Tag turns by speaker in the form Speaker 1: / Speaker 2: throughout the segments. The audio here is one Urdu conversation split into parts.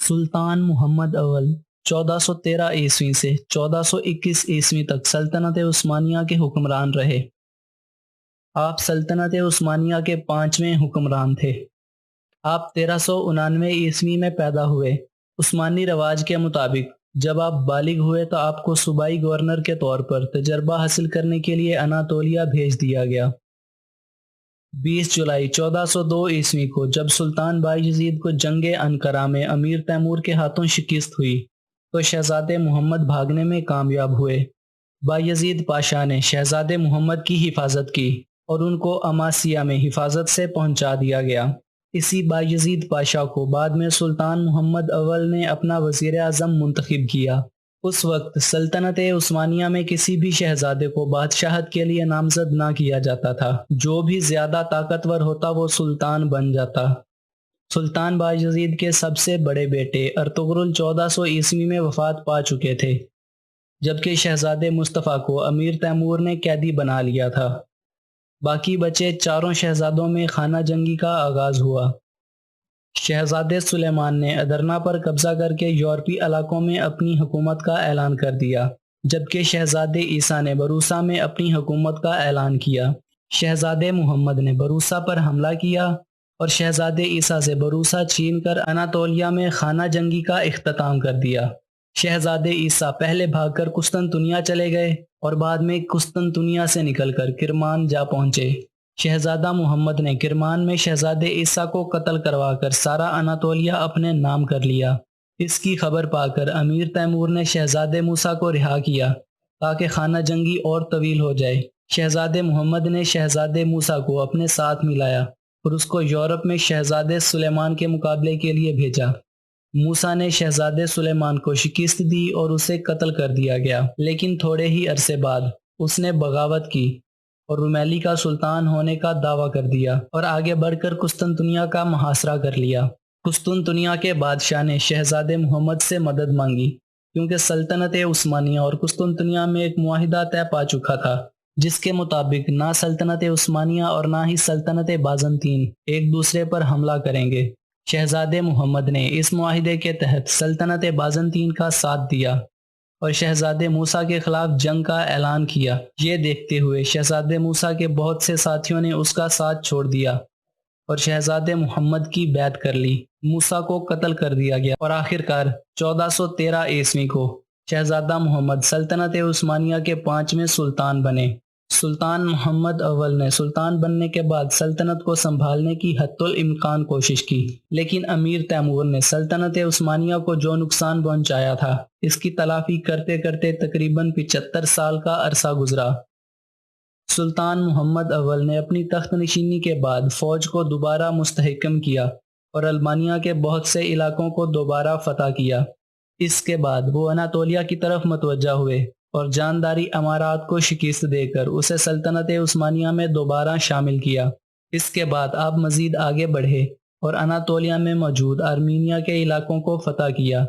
Speaker 1: سلطان محمد اول 1413 عیسوی سے 1421 عیسوی تک سلطنت عثمانیہ کے حکمران رہے۔ آپ سلطنت عثمانیہ کے 5ویں حکمران تھے۔ آپ 1399 عیسوی میں پیدا ہوئے۔ عثمانی رواج کے مطابق جب آپ بالغ ہوئے تو آپ کو صوبائی گورنر کے طور پر تجربہ حاصل کرنے کے لیے اناطولیہ بھیج دیا گیا۔ 20 جولائی 1402 عیسوی کو جب سلطان بایزید کو جنگ انقرہ میں امیر تیمور کے ہاتھوں شکست ہوئی تو شہزادے محمد بھاگنے میں کامیاب ہوئے۔ بایزید پاشا نے شہزادے محمد کی حفاظت کی اور ان کو اماسیہ میں حفاظت سے پہنچا دیا گیا۔ اسی بایزید پاشا کو بعد میں سلطان محمد اول نے اپنا وزیر اعظم منتخب کیا۔ اس وقت سلطنت عثمانیہ میں کسی بھی شہزادے کو بادشاہت کے لیے نامزد نہ کیا جاتا تھا۔ جو بھی زیادہ طاقتور ہوتا وہ سلطان بن جاتا۔ سلطان بایزید کے سب سے بڑے بیٹے ارطغرل 1400 عیسوی میں وفات پا چکے تھے، جبکہ شہزادے مصطفیٰ کو امیر تیمور نے قیدی بنا لیا تھا۔ باقی بچے چاروں شہزادوں میں خانہ جنگی کا آغاز ہوا۔ شہزادے سلیمان نے ادرنا پر قبضہ کر کے یورپی علاقوں میں اپنی حکومت کا اعلان کر دیا، جبکہ شہزادے عیسیٰ نے بروسا میں اپنی حکومت کا اعلان کیا۔ شہزادے محمد نے بروسا پر حملہ کیا اور شہزادے عیسیٰ سے بروسا چھین کر اناطولیہ میں خانہ جنگی کا اختتام کر دیا۔ شہزادے عیسیٰ پہلے بھاگ کر قسطنطنیہ چلے گئے اور بعد میں قسطنطنیہ سے نکل کر کرمان جا پہنچے۔ شہزادہ محمد نے کرمان میں شہزادے عیسیٰ کو قتل کروا کر سارا اناطولیہ اپنے نام کر لیا۔ اس کی خبر پا کر امیر تیمور نے شہزادے موسیٰ کو رہا کیا تاکہ خانہ جنگی اور طویل ہو جائے۔ شہزادے محمد نے شہزادے موسیٰ کو اپنے ساتھ ملایا اور اس کو یورپ میں شہزادے سلیمان کے مقابلے کے لیے بھیجا۔ موسیٰ نے شہزادے سلیمان کو شکست دی اور اسے قتل کر دیا گیا، لیکن تھوڑے ہی عرصے بعد اس نے بغاوت کی اور رومیلی کا سلطان ہونے کا دعویٰ کر دیا اور آگے بڑھ کر قسطنطنیہ کا محاصرہ کر لیا۔ قسطنطنیہ کے بادشاہ نے شہزادے محمد سے مدد مانگی کیونکہ سلطنت عثمانیہ اور قسطنطنیہ میں ایک معاہدہ طے پا چکا تھا، جس کے مطابق نہ سلطنت عثمانیہ اور نہ ہی سلطنت بازنطین ایک دوسرے پر حملہ کریں گے۔ شہزادے محمد نے اس معاہدے کے تحت سلطنت بازنطین کا ساتھ دیا اور شہزادے موسیٰ کے خلاف جنگ کا اعلان کیا۔ یہ دیکھتے ہوئے شہزادے موسیٰ کے بہت سے ساتھیوں نے اس کا ساتھ چھوڑ دیا اور شہزادے محمد کی بیعت کر لی۔ موسیٰ کو قتل کر دیا گیا اور آخرکار 1413 عیسوی کو شہزادہ محمد سلطنت عثمانیہ کے 5ویں سلطان بنے۔ سلطان محمد اول نے سلطان بننے کے بعد سلطنت کو سنبھالنے کی حتی الامکان کوشش کی، لیکن امیر تیمور نے سلطنت عثمانیہ کو جو نقصان پہنچایا تھا اس کی تلافی کرتے کرتے تقریباً 75 سال کا عرصہ گزرا۔ سلطان محمد اول نے اپنی تخت نشینی کے بعد فوج کو دوبارہ مستحکم کیا اور المانیہ کے بہت سے علاقوں کو دوبارہ فتح کیا۔ اس کے بعد وہ اناطولیہ کی طرف متوجہ ہوئے اور جانداری امارات کو شکست دے کر اسے سلطنت عثمانیہ میں دوبارہ شامل کیا۔ اس کے بعد آپ مزید آگے بڑھے اور اناطولیہ میں موجود آرمینیا کے علاقوں کو فتح کیا۔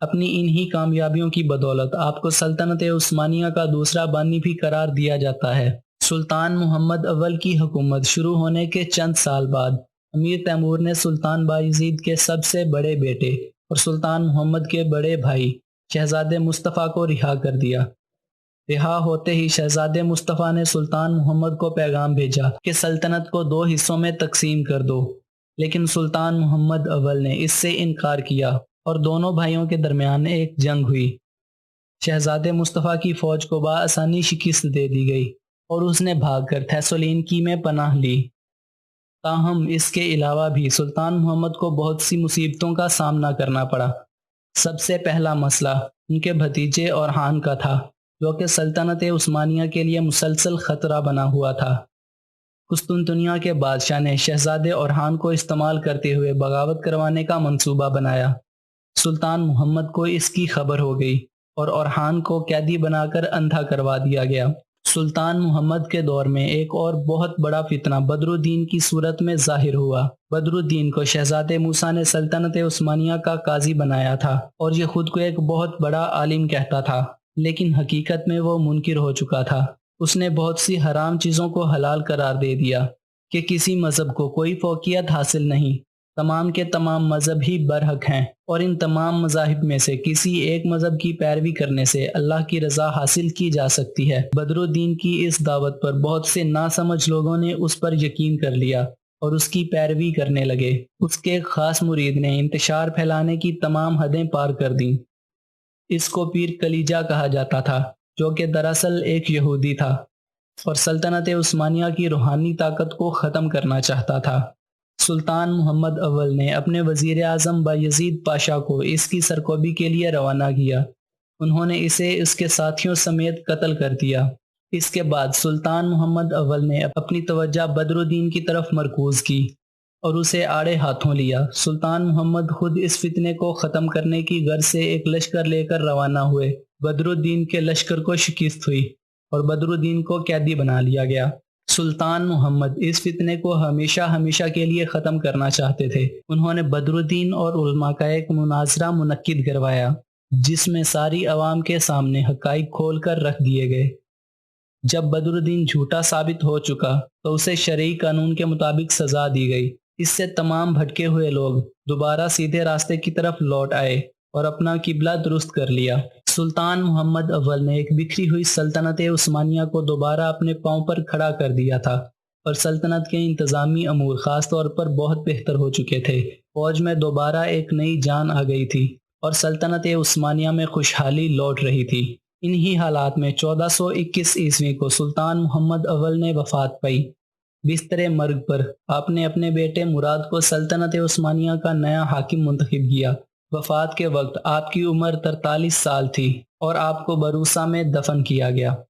Speaker 1: اپنی انہی کامیابیوں کی بدولت آپ کو سلطنت عثمانیہ کا دوسرا بانی بھی قرار دیا جاتا ہے۔ سلطان محمد اول کی حکومت شروع ہونے کے چند سال بعد امیر تیمور نے سلطان بایزید کے سب سے بڑے بیٹے اور سلطان محمد کے بڑے بھائی شہزادے مصطفیٰ کو رہا کر دیا۔ رہا ہوتے ہی شہزادے مصطفیٰ نے سلطان محمد کو پیغام بھیجا کہ سلطنت کو 2 حصوں میں تقسیم کر دو، لیکن سلطان محمد اول نے اس سے انکار کیا اور دونوں بھائیوں کے درمیان ایک جنگ ہوئی۔ شہزادے مصطفیٰ کی فوج کو بآسانی شکست دے دی گئی اور اس نے بھاگ کر تھیسالونیکی میں پناہ لی۔ تاہم اس کے علاوہ بھی سلطان محمد کو بہت سی مصیبتوں کا سامنا کرنا پڑا۔ سب سے پہلا مسئلہ ان کے بھتیجے اورحان کا تھا، جو کہ سلطنت عثمانیہ کے لیے مسلسل خطرہ بنا ہوا تھا۔ قسطنطنیہ کے بادشاہ نے شہزادے اورحان کو استعمال کرتے ہوئے بغاوت کروانے کا منصوبہ بنایا۔ سلطان محمد کو اس کی خبر ہو گئی اور اورحان کو قیدی بنا کر اندھا کروا دیا گیا۔ سلطان محمد کے دور میں ایک اور بہت بڑا فتنہ بدرالدین کی صورت میں ظاہر ہوا۔ بدرالدین کو شہزادے موسیٰ نے سلطنت عثمانیہ کا قاضی بنایا تھا اور یہ خود کو ایک بہت بڑا عالم کہتا تھا، لیکن حقیقت میں وہ منکر ہو چکا تھا۔ اس نے بہت سی حرام چیزوں کو حلال قرار دے دیا کہ کسی مذہب کو کوئی فوقیت حاصل نہیں، تمام کے تمام مذہب ہی برحق ہیں، اور ان تمام مذاہب میں سے کسی ایک مذہب کی پیروی کرنے سے اللہ کی رضا حاصل کی جا سکتی ہے۔ بدر الدین کی اس دعوت پر بہت سے ناسمجھ لوگوں نے اس پر یقین کر لیا اور اس کی پیروی کرنے لگے۔ اس کے ایک خاص مرید نے انتشار پھیلانے کی تمام حدیں پار کر دیں۔ اس کو پیر کلیجہ کہا جاتا تھا، جو کہ دراصل ایک یہودی تھا اور سلطنت عثمانیہ کی روحانی طاقت کو ختم کرنا چاہتا تھا۔ سلطان محمد اول نے اپنے وزیر اعظم بایزید پاشا کو اس کی سرکوبی کے لیے روانہ کیا۔ انہوں نے اسے اس کے ساتھیوں سمیت قتل کر دیا۔ اس کے بعد سلطان محمد اول نے اپنی توجہ بدر الدین کی طرف مرکوز کی اور اسے آڑے ہاتھوں لیا۔ سلطان محمد خود اس فتنے کو ختم کرنے کی غرض سے ایک لشکر لے کر روانہ ہوئے۔ بدر الدین کے لشکر کو شکست ہوئی اور بدر الدین کو قیدی بنا لیا گیا۔ سلطان محمد اس فتنے کو ہمیشہ کے لیے ختم کرنا چاہتے تھے۔ انہوں نے بدر الدین اور علماء کا ایک مناظرہ منعقد کروایا، جس میں ساری عوام کے سامنے حقائق کھول کر رکھ دیے گئے۔ جب بدر الدین جھوٹا ثابت ہو چکا تو اسے شرعی قانون کے مطابق سزا دی گئی۔ اس سے تمام بھٹکے ہوئے لوگ دوبارہ سیدھے راستے کی طرف لوٹ آئے اور اپنا قبلہ درست کر لیا۔ سلطان محمد اول نے ایک بکھری ہوئی سلطنت عثمانیہ کو دوبارہ اپنے پاؤں پر کھڑا کر دیا تھا اور سلطنت کے انتظامی امور خاص طور پر بہت بہتر ہو چکے تھے۔ فوج میں دوبارہ ایک نئی جان آ گئی تھی اور سلطنت عثمانیہ میں خوشحالی لوٹ رہی تھی۔ انہی حالات میں 1421 عیسوی کو سلطان محمد اول نے وفات پائی۔ بستر مرگ پر آپ نے اپنے بیٹے مراد کو سلطنت عثمانیہ کا نیا حاکم منتخب کیا۔ وفات کے وقت آپ کی عمر 43 سال تھی اور آپ کو بروسا میں دفن کیا گیا۔